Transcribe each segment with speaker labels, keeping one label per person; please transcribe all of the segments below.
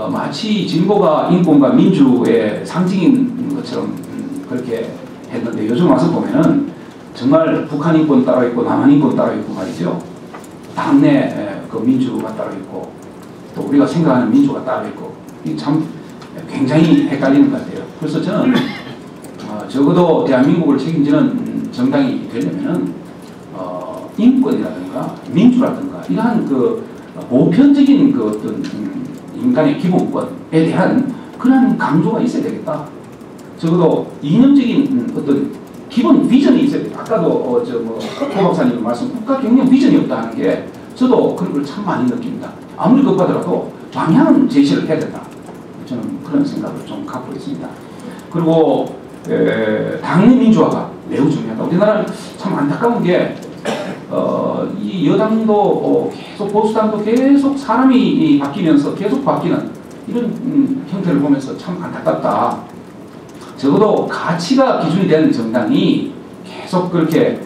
Speaker 1: 마치 진보가 인권과 민주의 상징인 것처럼 그렇게 했는데 요즘 와서 보면은 정말 북한 인권 따로 있고 남한 인권 따로 있고 말이죠. 당내 그 민주가 따로 있고 또 우리가 생각하는 민주가 따로 있고 이 참 굉장히 헷갈리는 것 같아요. 그래서 저는 적어도 대한민국을 책임지는 정당이 되려면은 인권이라든가 민주라든가 이러한 그 보편적인 그 어떤 인간의 기본권에 대한 그런 강조가 있어야 되겠다. 적어도 이념적인 어떤 기본 비전이 있어야 되겠다. 아까도 호 박사님 말씀 국가 경영 비전이 없다는 게 저도 그런 걸 참 많이 느낍니다. 아무리 급하더라도 방향은 제시를 해야 된다. 저는 그런 생각을 좀 갖고 있습니다. 그리고 당내 민주화가 매우 중요하다. 우리나라는 참 안타까운 게 이 여당도 계속 보수당도 계속 사람이 바뀌면서 계속 바뀌는 이런 형태를 보면서 참 안타깝다. 적어도 가치가 기준이 되는 정당이 계속 그렇게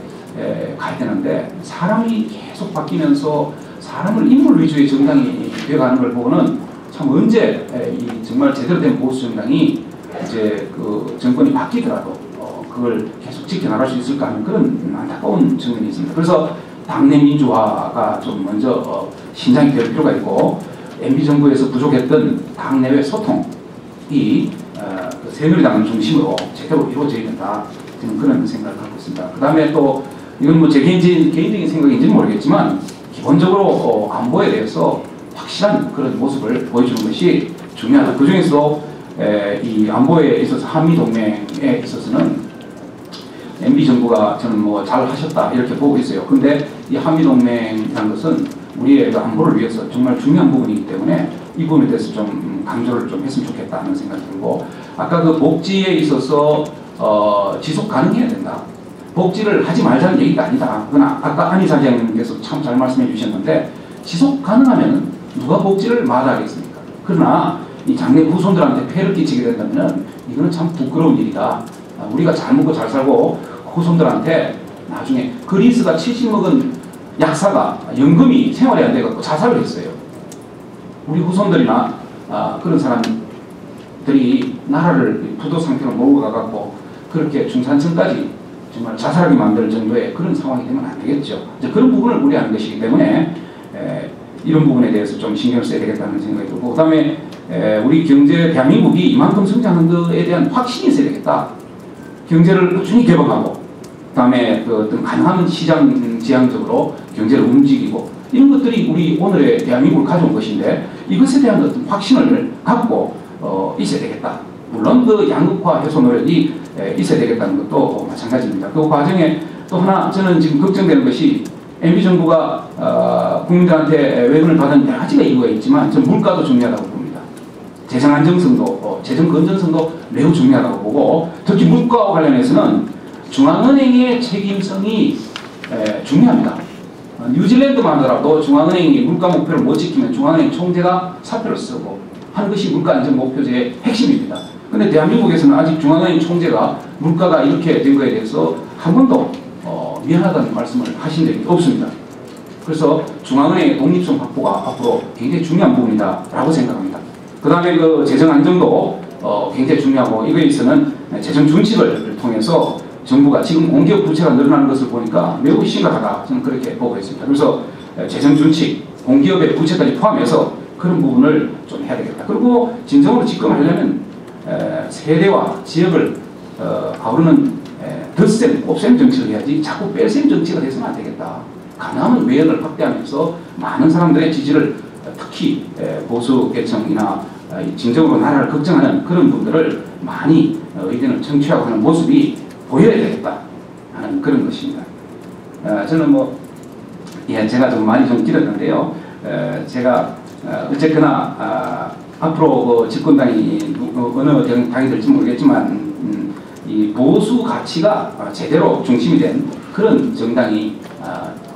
Speaker 1: 가야 되는데 사람이 계속 바뀌면서 사람을 인물 위주의 정당이 되어가는 걸 보고는 참 언제 정말 제대로 된 보수 정당이 이제 그 정권이 바뀌더라도 그걸 계속 지켜나갈 수 있을까 하는 그런 안타까운 측면이 있습니다. 그래서 당내 민주화가 좀 먼저 신장이 될 필요가 있고 MB정부에서 부족했던 당내외 소통이 새누리당을 중심으로 제대로 이루어져야 된다. 저는 그런 생각을 갖고 있습니다. 그 다음에 또 이건 뭐 제 개인적인 생각인지는 모르겠지만 기본적으로 안보에 대해서 확실한 그런 모습을 보여주는 것이 중요하다. 그 중에서도 이 안보에 있어서 한미동맹에 있어서는 MB정부가 저는 뭐 잘 하셨다 이렇게 보고 있어요. 근데 이 한미동맹이라는 것은 우리의 그 안보를 위해서 정말 중요한 부분이기 때문에 이 부분에 대해서 좀 강조를 좀 했으면 좋겠다는 생각이 들고 아까 그 복지에 있어서 지속 가능해야 된다. 복지를 하지 말자는 얘기가 아니다. 그러나 아까 안 이사장님께서 참 잘 말씀해 주셨는데 지속 가능하면 누가 복지를 마다하겠습니까? 그러나 이 장래 후손들한테 폐를 끼치게 된다면 이거는 참 부끄러운 일이다. 우리가 잘 먹고 잘 살고 후손들한테 나중에 그리스가 70 먹은 약사가 연금이 생활이 안 돼갖고 자살을 했어요. 우리 후손들이나 그런 사람들이 나라를 부도 상태로 몰고 가갖고 그렇게 중산층까지 정말 자살하게 만들 정도의 그런 상황이 되면 안 되겠죠. 이제 그런 부분을 우려하는 것이기 때문에 이런 부분에 대해서 좀 신경을 써야 되겠다는 생각이 들고 그 다음에 우리 경제 대한민국이 이만큼 성장하는 것에 대한 확신이 있어야 되겠다. 경제를 꾸준히 개방하고 그 다음에 그 어떤 가능한 시장 지향적으로 경제를 움직이고 이런 것들이 우리 오늘의 대한민국을 가져온 것인데 이것에 대한 어떤 확신을 갖고 있어야 되겠다. 물론 그 양극화 해소 노력이 있어야 되겠다는 것도 마찬가지입니다. 그 과정에 또 하나 저는 지금 걱정되는 것이 MB정부가 국민들한테 외근을 받은 여러 가지가 이유가 있지만 전 물가도 중요하다고 봅니다. 재정 안정성도 재정 건전성도 매우 중요하다고 보고 특히 물가와 관련해서는 중앙은행의 책임성이 중요합니다. 뉴질랜드만 하더라도 중앙은행이 물가 목표를 못 지키면 중앙은행 총재가 사표를 쓰고 하는 것이 물가 안정 목표제의 핵심입니다. 그런데 대한민국에서는 아직 중앙은행 총재가 물가가 이렇게 된 것에 대해서 한 번도 미안하다는 말씀을 하신 적이 없습니다. 그래서 중앙은행의 독립성 확보가 앞으로 굉장히 중요한 부분이다라고 생각합니다. 그 다음에 그 재정 안정도 굉장히 중요하고 이거에 있어서는 재정 준칙을 통해서 정부가 지금 공기업 부채가 늘어나는 것을 보니까 매우 심각하다. 저는 그렇게 보고 있습니다. 그래서 재정 준칙, 공기업의 부채까지 포함해서 그런 부분을 좀 해야 되겠다. 그리고 진정으로 집권하려면 세대와 지역을 아우르는 덧셈, 곱셈 정치를 해야지 자꾸 뺄셈 정치가 돼서는 안 되겠다. 가능하면 외연을 확대하면서 많은 사람들의 지지를 특히 보수 계층이나 진정으로 나라를 걱정하는 그런 분들을 많이 의견을 청취하고 하는 모습이 보여야 되겠다 하는 그런 것입니다. 저는 제가 좀 많이 좀 길었는데요. 제가 어쨌거나 앞으로 집권당이 어느 당이 될지 모르겠지만 이 보수 가치가 제대로 중심이 된 그런 정당이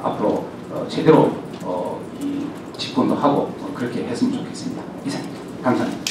Speaker 1: 앞으로 제대로 이 집권도 하고 그렇게 했으면 좋겠습니다. 이상입니다. 감사합니다.